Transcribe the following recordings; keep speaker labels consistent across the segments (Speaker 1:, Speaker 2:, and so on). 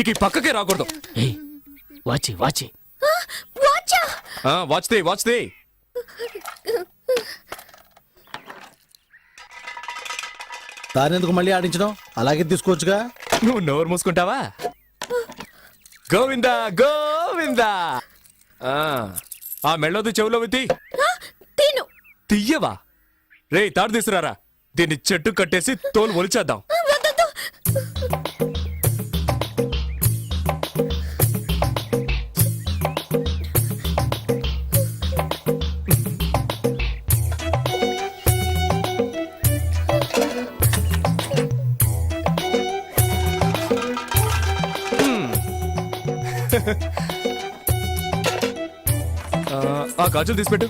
Speaker 1: ఇక ఈ పక్కకే రాకూడదు.
Speaker 2: వాచి వాచి
Speaker 1: వాచ్ దే.
Speaker 3: దానెందుకు మళ్ళీ ఆడించడం? అలాగే తీసుకోవచ్చుగా.
Speaker 1: నువ్వు నోరు మూసుకుంటావా? గోవిందా గోవిందా. ఆ మెళ్ళొద్దు, చెవులో విత్తి తీయవా? రే తాడు తీసుకురారా, దీన్ని చెట్టు కట్టేసి తోలు ఒలిచేద్దాం. ఆ గాజులు తీసిపెట్టు.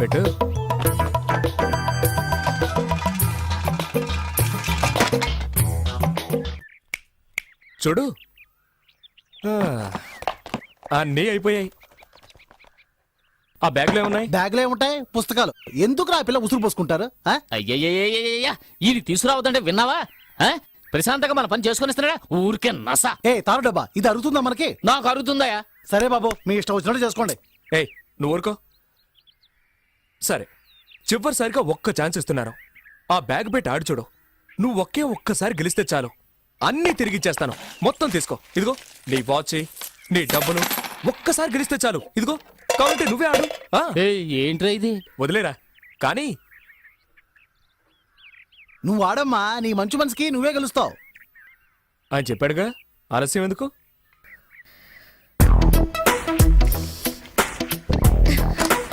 Speaker 1: పెట్టు. చూడు, అన్నీ అయిపోయాయి. ఆ బ్యాగ్లో ఏమున్నాయి?
Speaker 3: బ్యాగ్లో ఏముంటాయి? పుస్తకాలు. ఎందుకు ఆ పిల్ల ఉసురు పోసుకుంటారు?
Speaker 2: అయ్యయ్యయ్యయ్యా ఇది తీసుకురావద్దంటే విన్నావా? ప్రశాంతంగా మన పని చేసుకుని ఇస్తున్నాడా ఊరికే నస.
Speaker 3: తారు డబ్బా, ఇది అరుగుతుందా మనకి?
Speaker 2: నాకు అరుగుతుందయా.
Speaker 3: సరే బాబు, మీ ఇష్టం వచ్చినట్టు చేసుకోండి.
Speaker 1: నువ్వు ఊరుకో. సరే, చివరిసారిగా ఒక్క ఛాన్స్ ఇస్తున్నాను. ఆ బ్యాగ్ పెట్టి ఆడి చూడు. నువ్వు ఒక్కసారి గెలిస్తే చాలు, అన్నీ తిరిగిచ్చేస్తాను. మొత్తం తీసుకో. ఇదిగో నీ వాచ్, నీ డబ్బులు. ఒక్కసారి గెలిస్తే చాలు. ఇదిగో, కాబట్టి నువ్వే ఆడు.
Speaker 2: ఏంట్రా ఇది?
Speaker 1: వదిలేరా కానీ.
Speaker 3: నువ్వు ఆడమ్మా, నీ మంచి మనసుకి నువ్వే గెలుస్తావు.
Speaker 1: ఆయన చెప్పాడుగా, ఆలస్యం ఎందుకు?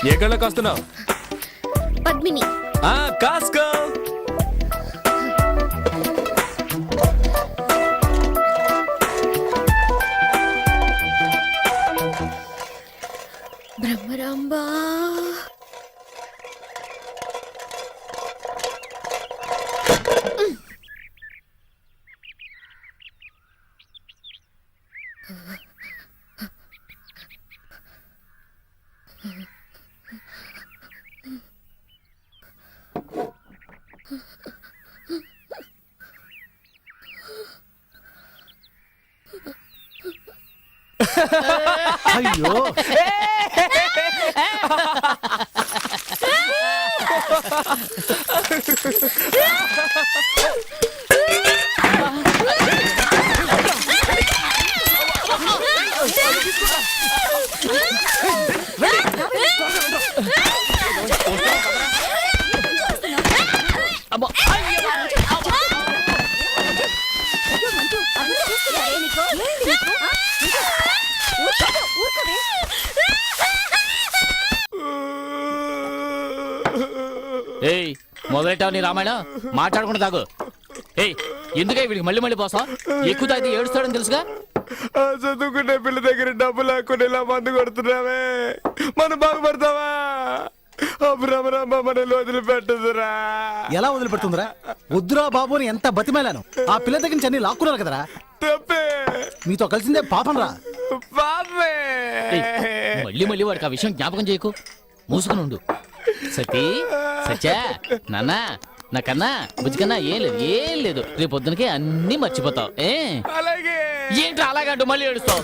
Speaker 1: ఏ కళ్ళ కాస్తున్నావు?
Speaker 4: పద్మిని.
Speaker 1: కాస్కో.
Speaker 4: బ్రహ్మరాంబా.
Speaker 3: అయ్యో,
Speaker 2: మొదలెట్టావు నీ రామాయణం. మాట్లాడకుండా తాగు. ఎందుకే వీడికి మళ్ళీ మళ్ళీ పోసాం? ఎక్కువ తాగితే ఏడుస్తాడని తెలుసుగా.
Speaker 1: చదువుకునే పిల్ల దగ్గర డబ్బు లేకుండా ఇలా మందు కొడుతున్నావే, మనం బాగుపడతావా? మనల్ని వదిలిపెట్టదురా.
Speaker 3: ఎలా వదిలిపెడుతుందిరా? వద్దురా బాబు అని ఎంత బతిమేలాను. ఆ పిల్ల దగ్గర నుంచి అన్ని లాక్కున్నారు కదరా.
Speaker 1: తప్పే.
Speaker 3: మీతో కలిసిందే పాపం రా.
Speaker 1: పాపే.
Speaker 2: మళ్ళీ మళ్ళీ వాడికి ఆ విషయం జ్ఞాపకం చేయకు. మూసుకుని ఉండు. సతీ, సత్యా, నాన్న, నాకన్నా బుజ్జికన్నా ఏం లేదు. రేపు పొద్దునకి అన్ని మర్చిపోతావు. ఏంటి అలాగంటూ మళ్ళీ ఏడుస్తావు?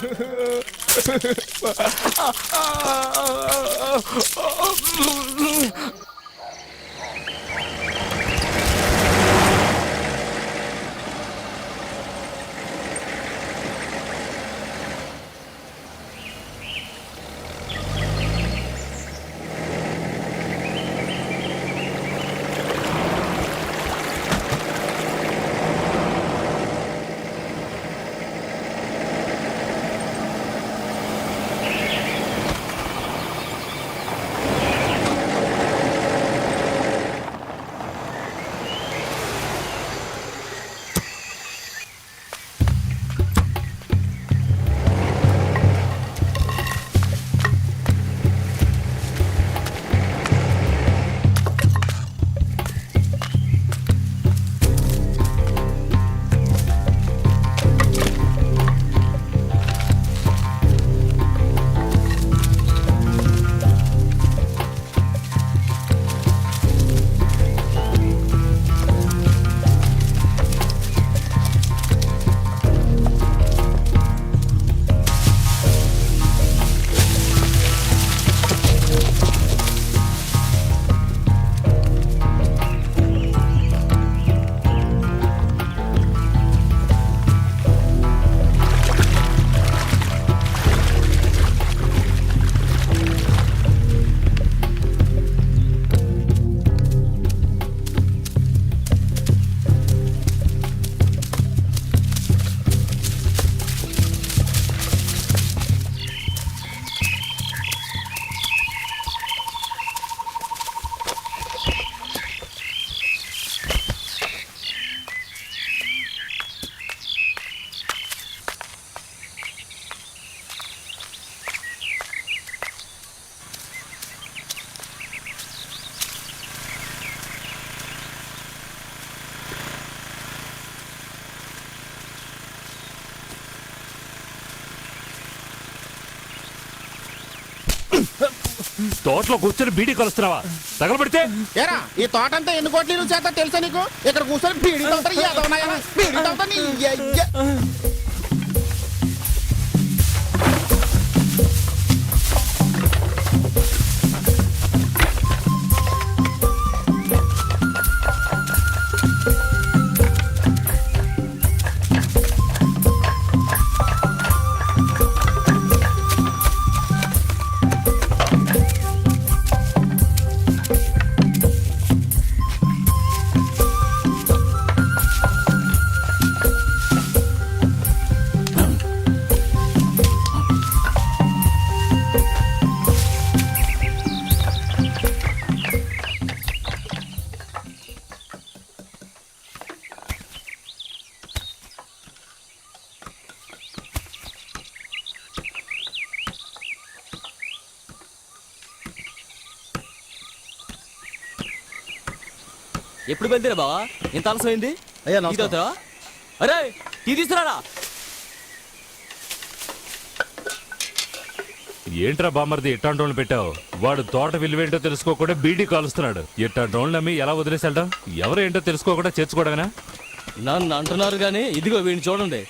Speaker 5: తోటలో కూర్చొని బీడీ కలుస్తున్నావా? తగలబడితే
Speaker 6: ఏరా ఈ తోట అంతా ఎన్ని కోట్ల చేత తెలుసా నీకు? ఇక్కడ కూర్చొని బీడీ తోటలు ఏదవున్నాయా? బీడీ తోట నీ అయ్య.
Speaker 7: ఎప్పుడు బయలుదేరా బావా? ఇంత ఆలస్యమైంది.
Speaker 3: అయ్యా,
Speaker 7: టీ
Speaker 3: నమస్కారం.
Speaker 7: తాగుతావా? అరే టీ తీసుకురారా.
Speaker 5: ఏంట్రా బామర్ది ఇట్టాంటి వాళ్ళని పెట్టావు? వాడు తోట విలువేంటో తెలుసుకోకుండా బీడీ కాలుస్తున్నాడు. ఇట్టాంటి వాళ్ళని నమ్మి ఎలా వదిలేసాడడం? ఎవరు ఏంటో తెలుసుకోకుండా చేర్చుకోవడమేనా?
Speaker 7: నన్ను అంటున్నారు కానీ ఇదిగో వీడిని చూడండి.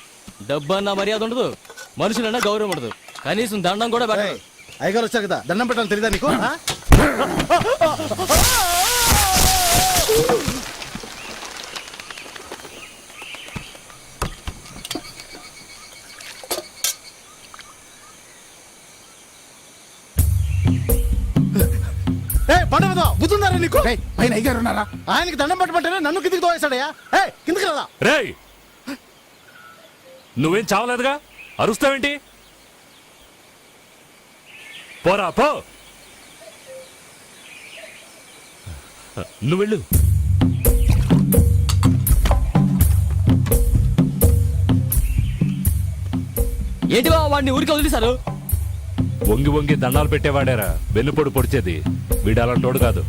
Speaker 7: డబ్బు అన్న మర్యాద ఉండదు, మనుషులన్నా గౌరవం ఉండదు, కనీసం దండం కూడా పెట్టదు.
Speaker 3: అయ్యగారు వచ్చారు కదా, దండం పెట్టాలని తెలియదా నీకు? ఆ? పండు మీద బుద్ధుందారా నీకు?
Speaker 6: రేయ్, పైన అయ్యగారు ఉన్నారా?
Speaker 3: ఆయనకి దండం పెట్టమంటేనే నన్ను కిందికి తోవేశాడయ్యా. కిందికి రాదా?
Speaker 5: రేయ్, నువ్వేం చావలేదుగా, అరుస్తావేంటి? పోరా పో. నువ్వు వెళ్ళు.
Speaker 7: ఏంటి బావ వాడిని ఊరికి వదిలేశారు?
Speaker 5: వంగి వంగి దండాలు పెట్టేవాడేరా వెన్నుపొడి పొడిచేది. వీడు అలాంటోడు కాదు.